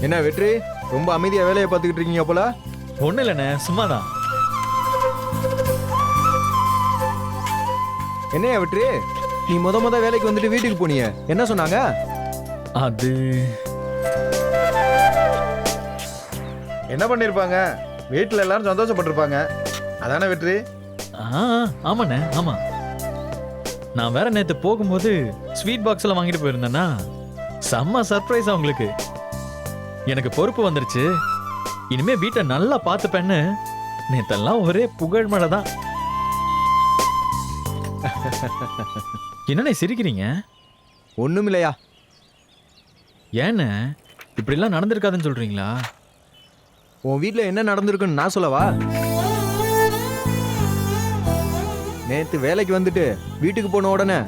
என்ன வெற்றி, ரொம்ப அமைதியா வேலையை பார்த்துக்கிட்டு இருக்கீங்க போல. ஒன்றும் இல்லைண்ணே, சும்மாதான். என்னையா வெற்றி, நீ முத வேலைக்கு வந்துட்டு வீட்டுக்கு போனீங்க, என்ன சொன்னாங்க? அது என்ன பண்ணிருப்பாங்க, வீட்டுல எல்லாரும் சந்தோஷப்பட்டிருப்பாங்க, அதானே வெற்றி? ஆமாண்ணே, ஆமா. நான் வேற நேற்று போகும்போது ஸ்வீட் பாக்ஸ் எல்லாம் வாங்கிட்டு போயிருந்தேன்னா செம்ம சர்ப்ரைஸ் அவங்களுக்கு. எனக்கு பொறுப்பு வந்துருச்சு, இனிமே வீட்டை நல்லா பார்த்துப்பேன்னு நேத்தெல்லாம் ஒரே புகழ் மழை தான். என்னண்ணே சிரிக்கிறீங்க? ஒண்ணுமில்லையா. ஏண்ணே இப்படிலாம் நடந்திருக்காதுன்னு சொல்றீங்களா? உன் வீட்டில் என்ன நடந்திருக்குன்னு நான் சொல்லவா? நேத்து வேலைக்கு வந்துட்டு வீட்டுக்கு போன உடனே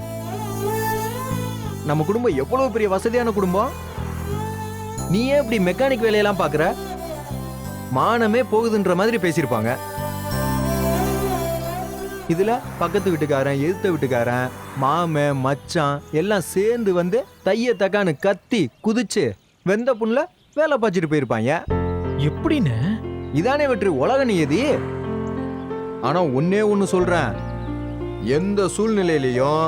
நம்ம குடும்பம் எவ்வளவு பெரிய வசதியான குடும்பம், நீ ஏன் இப்படி மெக்கானிக் வேலையெல்லாம் பாக்குற, மானமே போகுதுன்ற மாதிரி பேசியிருப்பாங்க. இதுல பக்கத்து வீட்டுக்காரன், எதிர்த்த வீட்டுக்காரன், மாமன், மச்சான் எல்லாம் சேர்ந்து வந்து தைய தக்கான்னு கத்தி குதிச்சு வெந்த புண்ணுல வேலை பார்த்துட்டு போயிருப்பாங்க. எப்படின்னு? இதானே வெற்றி உலக நியதி. ஆனா ஒன்னே ஒன்னு சொல்றேன், எந்த சூழ்நிலையிலையும்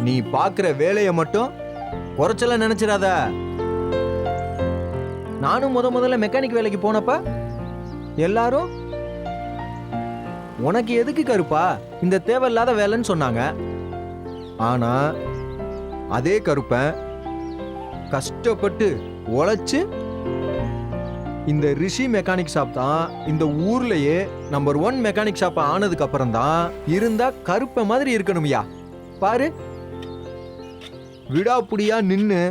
நீ பாக்குற வேலையை மட்டும் குறைச்சல நினைச்சிடாத. நானும் முதல்ல மெக்கானிக் வேலைக்கு போனப்ப எல்லாரும் உனக்கு எதுக்கு கருப்பா இந்த தேவையில்லாத வேலைன்னு சொன்னாங்க. ஆனா அதே கருப்பன் கஷ்டப்பட்டு உழைச்சு இந்த ரிஷி மெக்கானிக் ஷாப் தான் இந்த ஊர்லயே நம்பர் 1 மெக்கானிக் ஷாப் ஆனதுக்கு அப்புறம் தான் இருந்தா கருப்ப மாதிரி இருக்கணும்யா. பாரு, விடாப்புடியா நின்னு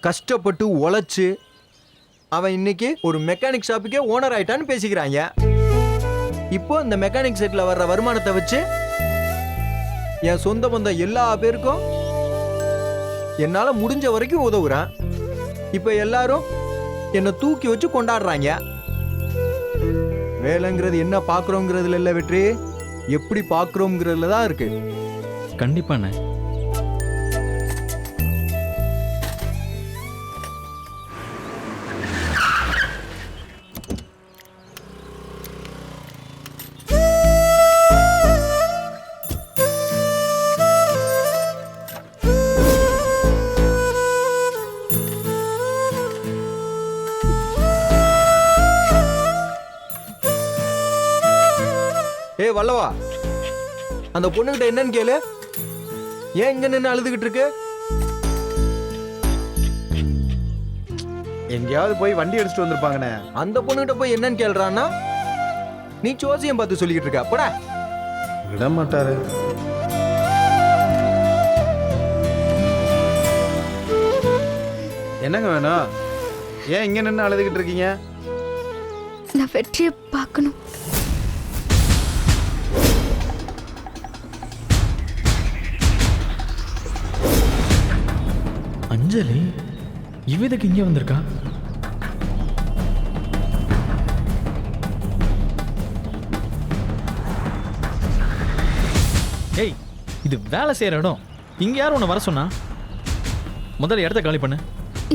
கஷ்டப்பட்டு உழைச்சு அவன் இன்னைக்கு ஒரு மெக்கானிக் ஷாப்புக்கே ஓனர் ஆயிட்டான்னு பேசிக்கிறாங்க. இப்போ இந்த மெக்கானிக் செட்ல வர்ற வருமானத்தை வச்சு என் சொந்த பந்தம் எல்லா பேருக்கும் என்னால முடிஞ்ச வரைக்கும் உதவுறேன். இப்ப எல்லாரும் என்னை தூக்கி வச்சு கொண்டாடுறாங்க. வேலைங்கிறது என்ன பாக்குறோங்கிறதுல இல்ல வெற்றி, எப்படி பாக்குறோங்கிறதுல தான் இருக்கு. கண்டிப்பாண்ணே. ஏ வல்லவா, அந்த பொண்ணுகிட்ட என்னன்னு கேளு, ஏன் இங்க நின்று அழுதுகிட்டு இருக்கு? எங்கேயாவது போய் வண்டி அடிச்சுட்டு வந்திருப்பாங்கண்ணே. அந்த பொண்ணுகிட்ட போய் என்னன்னு கேள்றான்னா நீ சோசியம் பார்த்து சொல்லிக்கிட்டு இருக்க. போடா. விட மாட்டாரு. என்னங்க வேணும்? ஏன் இங்க நின்று அழுதுகிட்டு இருக்கீங்க? நான் வெற்றியை பார்க்கணும். அஞ்சலி இவதுக்கு இங்கே வந்திருக்கா? ஏய், இது வேலை செய்யற இடம், இங்க யாரும் உன்னை வர சொன்னா? முதல்ல இடத்த காலி பண்ணு.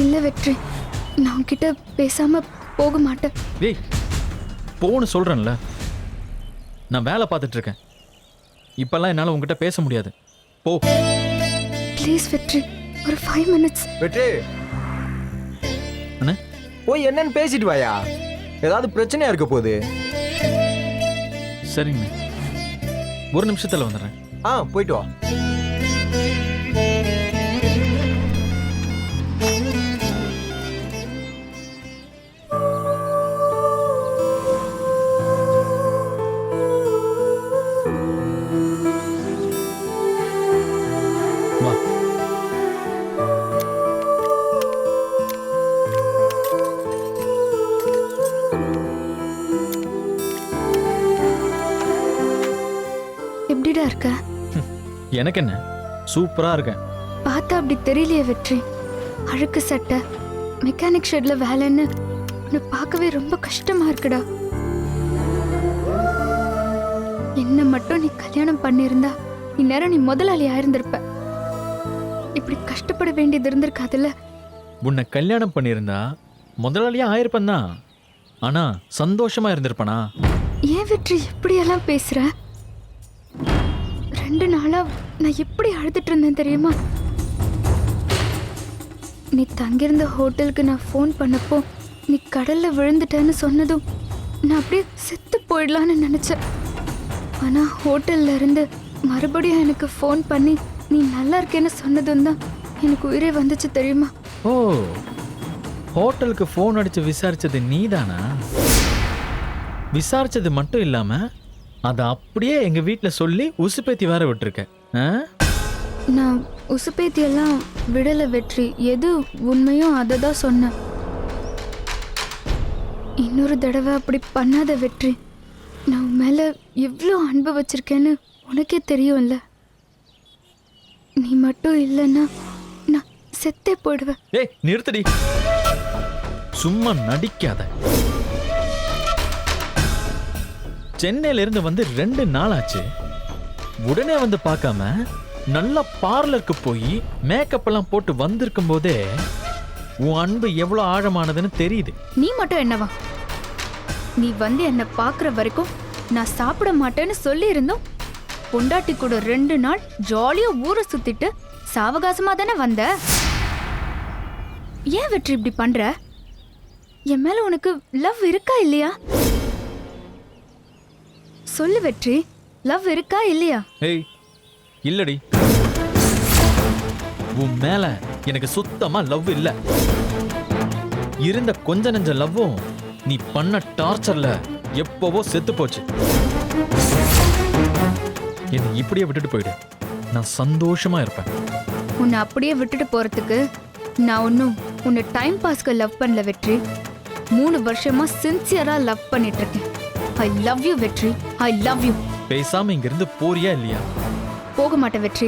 இல்ல வெற்றி, நான் உன்கிட்ட பேசாம போக மாட்டேன். ஏய், போன்னு சொல்றேன்ல. நான் வேலை பார்த்துட்டு இருக்கேன், இப்பெல்லாம் என்னால உங்ககிட்ட பேச முடியாது. போ ப்ளீஸ் வெற்றி, ஒரு 5 மினிட்ஸ். வெற்றி, அண்ணே போய் என்னன்னு பேசிட்டு வாயா, ஏதாவது பிரச்சனையா இருக்க போகுது. சரிங்க, ஒரு நிமிஷத்துல வந்துடுறேன். போயிட்டு வா. வா. எப்படிடா இருக்க? எனக்கு என்ன, சூப்பரா இருக்கேன். பார்த்தா அப்படி தெரியலையே வெற்றி. அழுக்கு சட்டை, மெக்கானிக் ஷெட்ல வேலைன்னு உன்னை பார்க்கவே ரொம்ப கஷ்டமா இருக்குடா. என்ன மட்டும் நீ கல்யாணம் பண்ணியிருந்தா இந்நேரம் நீ முதலாளி ஆயிருந்திருப்ப. இப்படி கஷ்டப்பட வேண்டியது இருந்திருக்காதுல்ல. உன்னை கல்யாணம் பண்ணியிருந்தா முதலாளியா ஆயிருப்பேன் தான். ஆனா சந்தோஷமா இருந்திருப்பனா? ஏன் வெற்றி இப்படியெல்லாம் பேசுற? 2 நாளா நான் எப்படி அழுதுட்டு இருந்தேன் தெரியுமா? நீ தங்கியிருந்த ஹோட்டலுக்கு நான் ஃபோன் பண்ணப்போ நீ கடல்ல விழுந்துட்டேன்னு சொன்னதும் நான் அப்படியே செத்து போயிடலான்னு நினைச்சேன். ஆனா ஹோட்டல்ல இருந்து மறுபடியும் எனக்கு ஃபோன் பண்ணி நீ நல்லா இருக்கேன்னு சொன்னதும் தான் எனக்கு உயிரே வந்துச்சு தெரியுமா? ஓ, ஹோட்டலுக்கு ஃபோன் அடிச்சு விசாரிச்சது நீதானா? விசாரிச்சது மட்டும் இல்லாம அதை அப்படியே எங்க வீட்ல சொல்லி உசுப்பேத்தி வேற விட்டுருக்க. ஆ? நான் உசுப்பேத்தியெல்லாம் விடல வெற்றி. எது உண்மையோ அதை தான் சொன்னேன். இன்னொரு தடவை அப்படி பண்ணாத வெற்றி. நான் உன் மேல எவ்வளோ அன்பு வச்சிருக்கேன்னு உனக்கே தெரியும்ல. நீ மட்டும் இல்லைன்னா நான் செத்தே போயிடுவேன். ஏய் நிறுத்தடி, சும்மா நடிக்காத. சென்னையில இருந்து வந்து 2 நாள் ஆச்சு. உடனே வந்து பார்க்காம நல்லா பார்லருக்கு போய் மேக்கப் எல்லாம் போட்டு வந்திருக்கும் போதே உன் அன்பு எவ்வளவு ஆழமானதுன்னு தெரியுது. நீ மட்டும் என்னவா? நீ வந்து என்னை பார்க்குற வரைக்கும் நான் சாப்பிட மாட்டேன்னு சொல்லி இருந்தோம். பொண்டாட்டி கூட 2 நாள் ஜாலியா ஊரை சுத்திட்டு சாவகாசமா தானே வந்த. ஏன் வெற்றி இப்படி பண்ற? என் மேல உனக்கு லவ் இருக்கா இல்லையா? சொல்லு வெற்றி, லவ் இருக்கா இல்லையா? ஏய் இல்லடி, உன் மேல எனக்கு சுத்தமா லவ் இல்ல. இருந்த கொஞ்ச நெஞ்ச லவ்வும் நீ பண்ண டார்ச்சர்ல எப்பவோ செத்து போச்சு. என்னை இப்படியே விட்டுட்டு போயிடு, நான் சந்தோஷமா இருப்பேன். உன்னை அப்படியே விட்டுட்டு போறதுக்கு நான் ஒன்றும் உன்னை டைம் பாஸ்க்கு லவ் பண்ணல வெற்றி. 3 வருஷமா சின்சியரா லவ் பண்ணிட்டு இருக்கேன். ஐ லவ் யூ வெற்றி, ஐ லவ் யூ. பேசாம இங்க இருந்து போறியா இல்லையா? போக மாட்டேன் வெற்றி.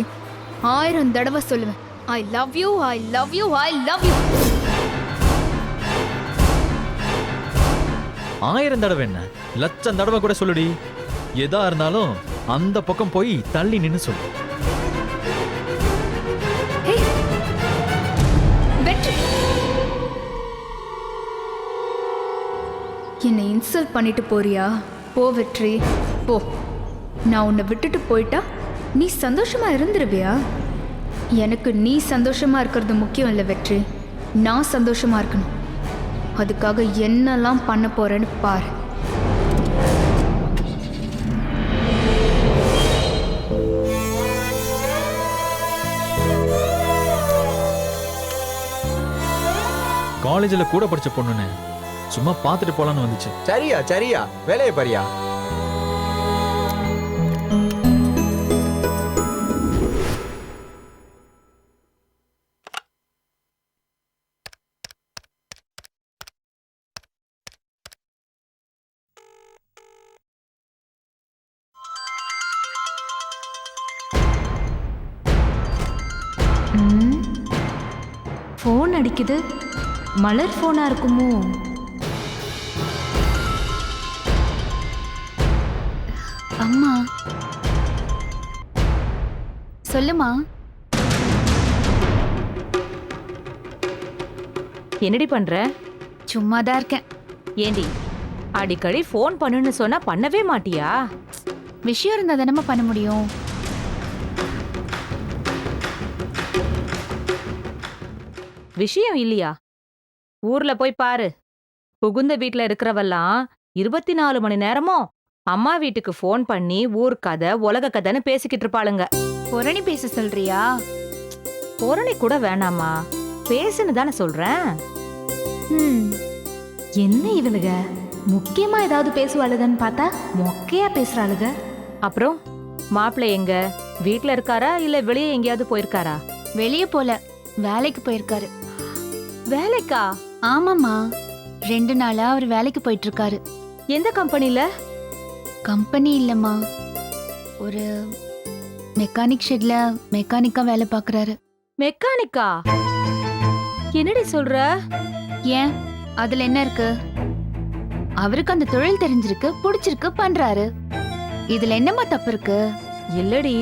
1000 தடவை சொல்லுவேன் I love you, I love you, I love you. 1000 தடவை என்ன, 1,00,000 தடவை கூட சொல்லுடி. எதா இருந்தாலும் அந்த பக்கம் போய் தள்ளி நின்னு சொல்லு. வெற்றி, என்னை இன்சல்ட் பண்ணிட்டு போறியா? போ வெற்றி போ. நான் உன்னை விட்டுட்டு போயிட்டா நீ சந்தோஷமா இருந்துருவியா? எனக்கு நீ சந்தோஷமா இருக்கிறது முக்கியம் இல்லை வெற்றி. நான் சந்தோஷமா இருக்கணும். அதுக்காக என்னெல்லாம் பண்ண போறேன்னு பாரு. காலேஜில் கூட படிச்ச பொண்ணுன்னு சும்மா பார்த்துட்டு போலான்னு வந்துச்சு. சரியா சரியா, வேலையை பாரியா. ஃபோன் அடிக்குது. மலர் ஃபோனா இருக்குமோ? அம்மா சொல்லுமா. என்னடி பண்ற? சும்மாதான் இருக்கேன். ஏண்டி அடிக்கடி ஃபோன் பண்ணுன்னு சொன்னா பண்ணவே மாட்டியா? விஷயம் இருந்தா தானம்மா பண்ண முடியும். விஷயம் இல்லையா? ஊர்ல போய் பாரு. புகுந்த வீட்ல இருக்கிறவெல்லாம் 24 மணி நேரமும் அம்மா வீட்டுக்கு ஃபோன் பண்ணி ஊர் கதை உலக கதைன்னு பேசிக்கிட்டு இருப்பாளுங்க. புரணி பேச சொல்றியா? புரணி கூட வேணாமா, பேசுன்னு தானே சொல்றேன். என்ன இவளுக முக்கியமா ஏதாவது பேசுவாளுகன்னு பார்த்தா மொக்கையா பேசுறாளுக. அப்புறம் மாப்பிள்ளை எங்க? வீட்ல இருக்காரா இல்ல வெளியே எங்கேயாவது போயிருக்காரா? வெளியே போல, வேலைக்கு போயிருக்காரு. வேலைக்கா? ஆமாம்மா, 2 நாளா அவர் வேலைக்கு போயிட்டு இருக்காரு. எந்த கம்பெனில? கம்பெனி இல்லம்மா, ஒரு மெக்கானிக் ஷெட்ல மெக்கானிக்கா வேலை பார்க்கறாரு. மெக்கானிக்கா? என்னடி சொல்ற? ஏன் அதுல என்ன இருக்கு? அவருக்கு அந்த தொழில் தெரிஞ்சிருக்கு, பிடிச்சிருக்கு, பண்றாரு. இதுல என்னம்மா தப்பு இருக்கு? இல்லடி,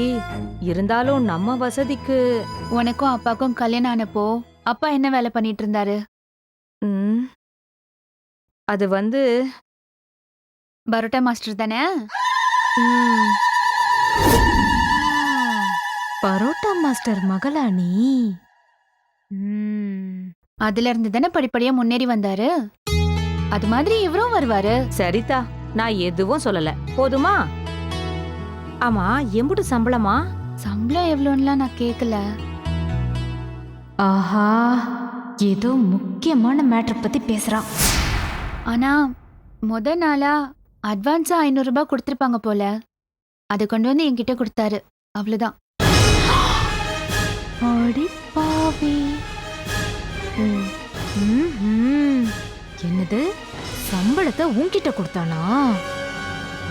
இருந்தாலும் நம்ம வசதிக்கு. உனக்கும் அப்பாக்கும் கல்யாணம் ஆனப்போ அப்பா என்ன வேலை பண்ணிட்டு இருந்தாரு? ம், அது வந்து பரோட்டா மாஸ்டர் தானே? ம், பரோட்டா மாஸ்டர் மகளா நீ? அதுல இருந்து தானே படிப்படியா முன்னேறி வந்தாரு. அது மாதிரி இவரும் வருவாரு. சரிதா, நான் எதுவும் சொல்லல. போதுமா? ஆமா, எம்புட்டு சம்பளமா? சம்பளம் எவ்வளோன்னுலாம் நான் கேட்கல. ஆஹா, ஏதோ முக்கியமான மேட்டர் பத்தி பேசுறான். ஆனா முத நாளா அட்வான்ஸா 500 ரூபாய் கொடுத்துருப்பாங்க போல. அதை கொண்டு வந்து என்கிட்ட கொடுத்தாரு. அவ்வளவுதான். அடி பாவி. என்னது, சம்பளத்தை உன்கிட்ட கொடுத்தானா?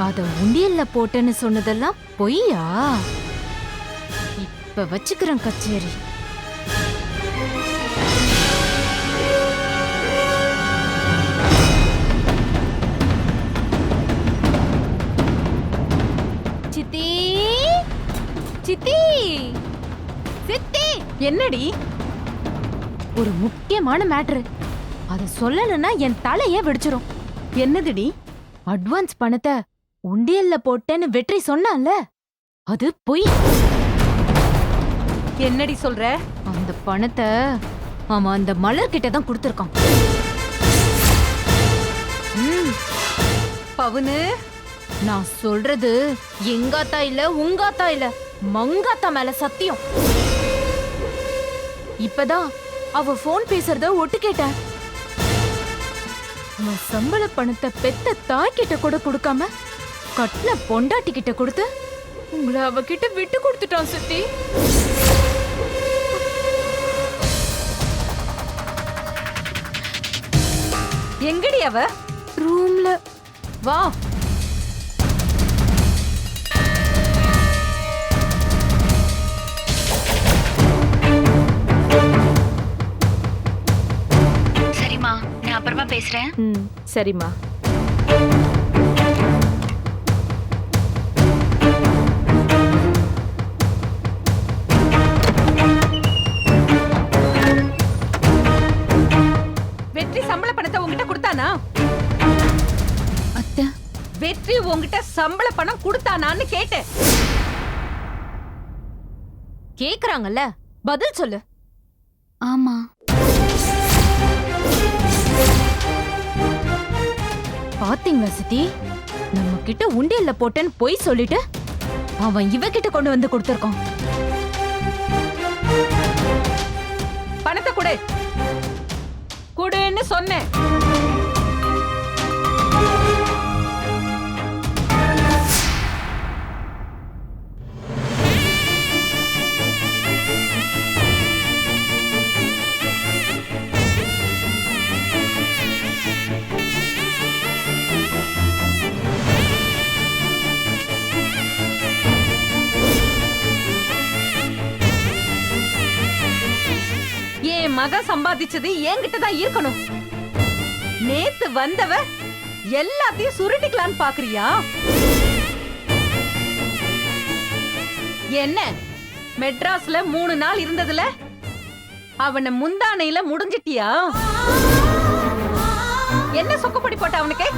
அத உண்டியல்ல போட்டேன்னு சொன்னதெல்லாம் பொய்யா? இப்ப வச்சுக்கிறேன் கச்சேரி. சித்தி, சித்தி, சித்தி. என்னடி? ஒரு முக்கியமான மேட்ரு. அத சொல்லலன்னா என் தலையே வெடிச்சிரும். என்னதுடி? அட்வான்ஸ் பணத்தை உண்டியல்ல போட்டேன்னு வெற்றி சொன்னான்ல, அது பொய். என்னடி சொல்ற? அந்த பணத்தை அவன் அந்த மலர் கிட்ட தான் கொடுத்திருக்கான். பவுனு, நான் சொல்றது எங்காத்தா இல்ல உங்காத்தா இல்ல, மங்காத்தா மேல சத்தியம். இப்பதான் அவ போன் பேசுறத ஒட்டு கேட்டேன். அவன் சம்பள பணத்தை பெத்த தாய்கிட்ட கூட கொடுக்காம கட்ல பொண்டாட்டி கிட்ட கொடுத்து உங்களை அவகிட்ட விட்டு கொடுத்துட்டான் சித்தி. எங்கடி அவ? ரூம்ல. வா. சரிம்மா, நான் அப்புறமா பேசுறேன். சரிம்மா. வெற்றி சம்பள பணத்தை உங்ககிட்ட கொடுத்தானா? அத்தை, வெற்றி உங்ககிட்ட சம்பள பணம் கொடுத்தானான்னு கேட்டேன். கேக்குறாங்கல்ல, பதில் சொல்லு. ஆமா. பாத்தீங்களா சித்தி, நம்ம கிட்ட உண்டியல்ல போட்டேன்னு பொய் சொல்லிட்டு அவன் இவகிட்ட கொண்டு வந்து கொடுத்திருக்கான். பணத்தை கொடு, கொடுன்னு சொன்னேன். என் மக சம்பாதிச்சது என்கிட்ட தான் இருக்கணும். நேத்து வந்தவ எல்லாத்தையும் சுருட்டிக்கலான்னு பாக்குறியா? என்ன மெட்ராஸ்ல 3 நாள் இருந்ததுல அவனை முந்தானையில முடிஞ்சிட்டியா? என்ன சொக்கப்படி போட்ட அவனுக்கு?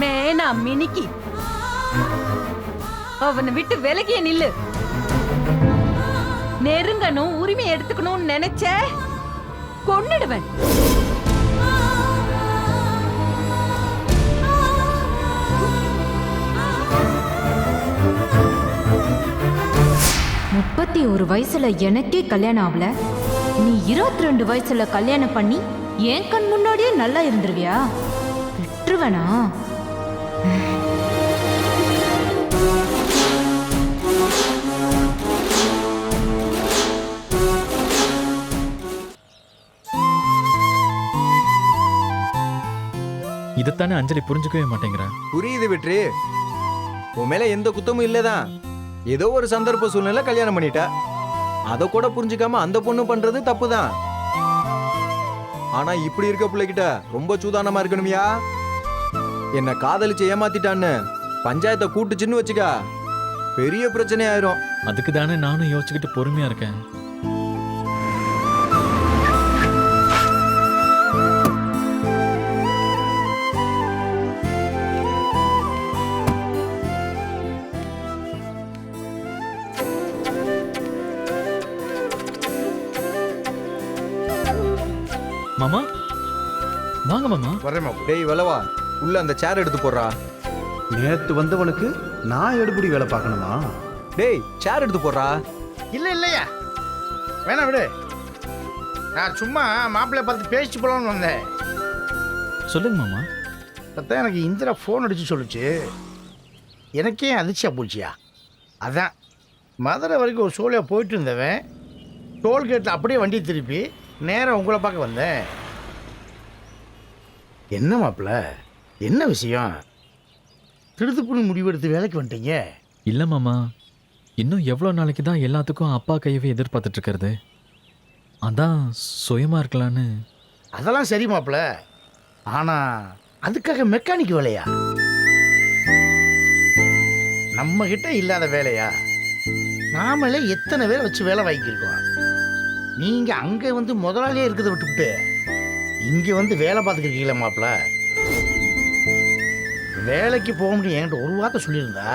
மேனா மினிக்கி, அவனை விட்டு விலகிய நில்லு. நெருங்கணும், உரிமை எடுத்துக்கணும்னு நினைச்ச கொன்னுடுவேன். முப்பத்தி ஒரு வயசுல எனக்கே கல்யாணம் ஆகல, நீ 22 வயசுல கல்யாணம் பண்ணி என் கண் முன்னாடியே நல்லா இருந்துருவியா? விட்டுருவேனா? இதைத்தானே அஞ்சலி புரிஞ்சுக்கவே மாட்டேங்கிறா. புரியுது வெற்றி, உன் மேல எந்த குத்தமும் இல்லதான். ஏதோ ஒரு சந்தர்ப்ப சூழ்நிலை கல்யாணம் பண்ணிட்ட, அத கூட புரிஞ்சுக்காம அந்த பொண்ணு பண்றது தப்புதான். ஆனா இப்படி இருக்க பிள்ளைகிட்ட ரொம்ப சூதானமா இருக்கணுமியா. என்ன காதலிச்சு ஏமாத்திட்டான்னு பஞ்சாயத்தை கூட்டுச்சுன்னு வச்சுக்கா, பெரிய பிரச்சனை ஆயிரும். அதுக்கு தானே நானும் யோசிச்சுக்கிட்டு பொறுமையா இருக்கேன். மாமா வாங்க மாமா. வரேன் மாப்பிள்ள. டேய் வளவா, உள்ள அந்த சேர் எடுத்து போடுறா. நேத்து வந்தவனுக்கு நான் எடுபடி வேலை பார்க்கணுமா? டேய் சேர் எடுத்து போடுறா. இல்லையா வேணாம் விடு. நான் சும்மா மாப்பிள்ளைய பார்த்து பேசிட்டு போலான்னு வந்தேன். சொல்லுங்க மாமா. அதான் எனக்கு இந்திரா ஃபோன் அடிச்சு சொல்லுச்சு. எனக்கே அதிர்ச்சியாக போச்சியா. அதான் மதுரை வரைக்கும் ஒரு சோழியாக போயிட்டு இருந்தவன் டோல்கேட்டில் அப்படியே வண்டி திருப்பி நேராக உங்களை பார்க்க வந்தேன். என்ன மாப்பிள்ள, என்ன விஷயம்? திடுத்துப்புன்னு முடிவெடுத்து வேலைக்கு வந்துட்டீங்க. இல்ல மாமா, இன்னும் எவ்வளோ நாளைக்கு தான் எல்லாத்துக்கும் அப்பா கையவே எதிர்பார்த்துட்டு இருக்கிறது? அதான் சுயமா இருக்கலான்னு. அதெல்லாம் சரி மாப்பிள்ள, ஆனால் அதுக்காக மெக்கானிக் வேலையா? நம்ம கிட்ட இல்லாத வேலையா? நாமளே எத்தனை பேரை வச்சு வேலை வாங்கியிருக்கோம். நீங்க அங்க வந்து முதலாளியே இருக்கிறத விட்டுவிட்டு இங்க வந்து வேலை பார்த்துக்கிறீங்களா மாப்பிள்ள? வேலைக்கு போக முடியும் என்கிட்ட ஒரு வார்த்தை சொல்லியிருந்தா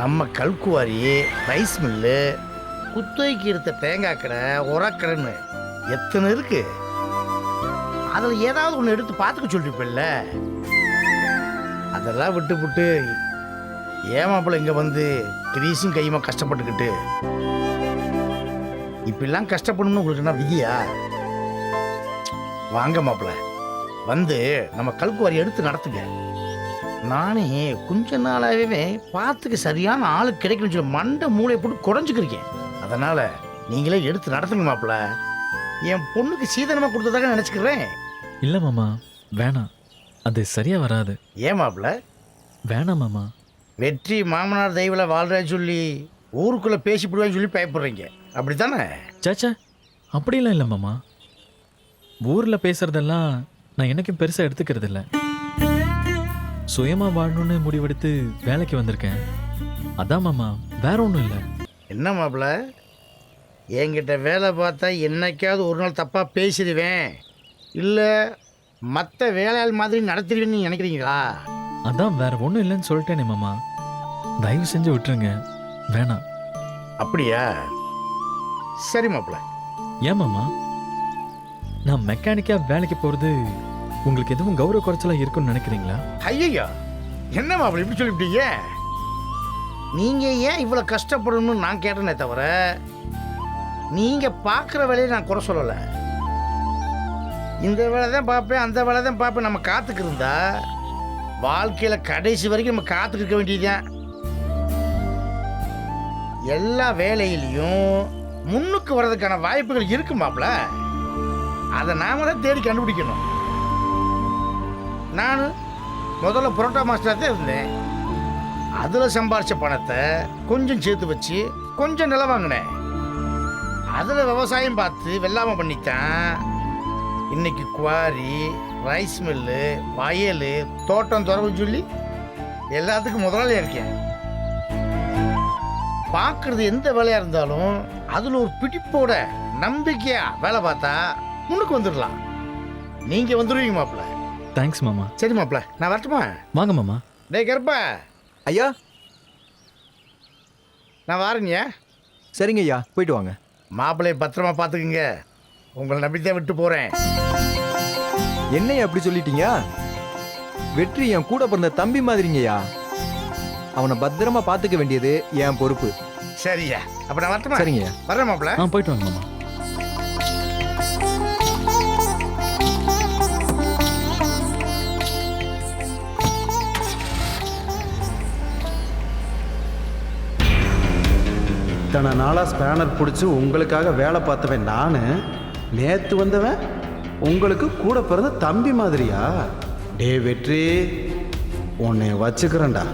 நம்ம கல்குவாரி, ரைஸ் மில்லு, குத்தகைக்கு எடுத்த தேங்காய் கடை, உரக்கடைன்னு எத்தனை இருக்கு. அதில் ஏதாவது ஒன்று எடுத்து பார்த்துக்க சொல்லிருப்பில்ல. அதெல்லாம் விட்டு ஏன் மாப்பிள்ள இங்கே வந்து கிரீஸும் கையுமா கஷ்டப்பட்டுக்கிட்டு இப்படிலாம் கஷ்டப்படணும்னு உங்களுக்கு என்ன விதியா? வாங்க மாப்பிள்ள, வந்து நம்ம கல்குவாரி எடுத்து நடத்துங்க. நானே கொஞ்ச நாளாகவே பார்த்துக்க சரியான ஆளு கிடைக்கும்னு சொல்லி மண்டை மூளையை போட்டு குறைஞ்சிக்கிருக்கேன். அதனால் நீங்களே எடுத்து நடத்துங்க மாப்பிள்ள. என் பொண்ணுக்கு சீதனமாக கொடுத்ததாக நினச்சிக்கிறேன். இல்ல மாமா, வேணாம், அது சரியா வராது. ஏன் மாப்பிள்ள? வேணாம் மாமா. வெற்றி மாமனார் தெய்வில் வாழ்ற சொல்லி ஊருக்குள்ளே பேசிவிடுவேன்னு சொல்லி பயப்படுறீங்க, அப்படித்தானே? சாச்சா, அப்படிலாம் இல்லை மாமா. ஊரில் பேசுறதெல்லாம் நான் என்னைக்கும் பெருசாக எடுத்துக்கிறது இல்லை. சுயமா வாழணும்னு முடிவெடுத்து வேலைக்கு வந்திருக்கேன். அதான் மாமா, வேற ஒன்றும் இல்லை. என்ன மாப்பிள்ள, என்கிட்ட வேலை பார்த்தா என்னைக்காவது ஒரு நாள் தப்பாக பேசிடுவேன், இல்லை மற்ற வேலையாள் மாதிரி நடத்திடுவேன்னு நினைக்கிறீங்களா? அதான் வேற ஒன்றும் இல்லைன்னு சொல்லிட்டேனே மாமா. தயவு செஞ்சு விட்டுருங்க, வேணாம். அப்படியா? சரி மாப்பிள்ள. ஏன் மாமா, நான் மெக்கானிக்காக வேலைக்கு போகிறது உங்களுக்கு எதுவும் கௌரவ குறைச்சலாக இருக்குன்னு நினைக்கிறீங்களா? ஐயோ, என்ன மாப்பிள்ள இப்படி சொல்லிவிட்டீங்க? நீங்கள் ஏன் இவ்வளோ கஷ்டப்படணும்னு நான் கேட்டேனே தவிர நீங்கள் பார்க்குற வேலையை நான் குறை சொல்லலை. இந்த வேலை தான் பார்ப்பேன், அந்த வேலை தான் பார்ப்பேன். நம்ம காத்துக்கு இருந்தா வாழ்க்கையில் கடைசி வரைக்கும் நம்ம காத்துக்கு இருக்க வேண்டியதுதான். எல்லா வேலையிலையும் முன்னுக்கு வர்றதுக்கான வாய்ப்புகள் இருக்கு மாப்பிள்ள. அதை நாம தான் தேடி கண்டுபிடிக்கணும். நான் முதல்ல புரோட்டா மாஸ்டராக தான் இருந்தேன். அதில் சம்பாரிச்ச பணத்தை கொஞ்சம் சேர்த்து வச்சு கொஞ்சம் நிலம் வாங்கினேன். அதில் விவசாயம் பார்த்து வெள்ளாமை பண்ணித்தான் இன்னைக்கு குவாரி, ரைஸ் மில்லு, வயல், தோட்டம் துறவுன்னு சொல்லி எல்லாத்துக்கும் முதலாளியாக இருக்கேன். பார்க்குறது எந்த வேலையாக இருந்தாலும் அதில் ஒரு பிடிப்போட நம்பிக்கையாக வேலை பார்த்தா முன்னுக்கு வந்துடலாம். நீங்கள் வந்துடுவீங்க மாப்பிள்ள. தேங்க்ஸ் மாமா. சரி மாப்பிள்ள, நான் வரட்டுமா? வாங்க மாமா. டேய் கருப்பா, ஐயா. நான் வாரேங்க. சரிங்க ஐயா, போயிட்டு வாங்க. மாப்பிள்ளையை பத்திரமா பார்த்துக்குங்க. உங்களை நம்பித்தான் விட்டு போகிறேன். என்னையா அப்படி சொல்லிட்டீங்க? வெற்றி என் கூட பிறந்த தம்பி மாதிரிங்கய்யா. அவனை பத்திரமா பார்த்துக்க வேண்டியது என் பொறுப்பு. சரியா, அப்போ நான் வரட்டுமா? சரிங்கய்யா. வரேன் மாப்பிள்ள. போயிட்டு வாங்க மாமா. இத்தனை நாளாக ஸ்பேனர் பிடிச்சி உங்களுக்காக வேலை பார்த்தவன் நான். நேற்று வந்தவன் உங்களுக்கு கூட பிறந்த தம்பி மாதிரியா? டே வெற்றி, உன்னை வச்சுக்கிறேன்டா.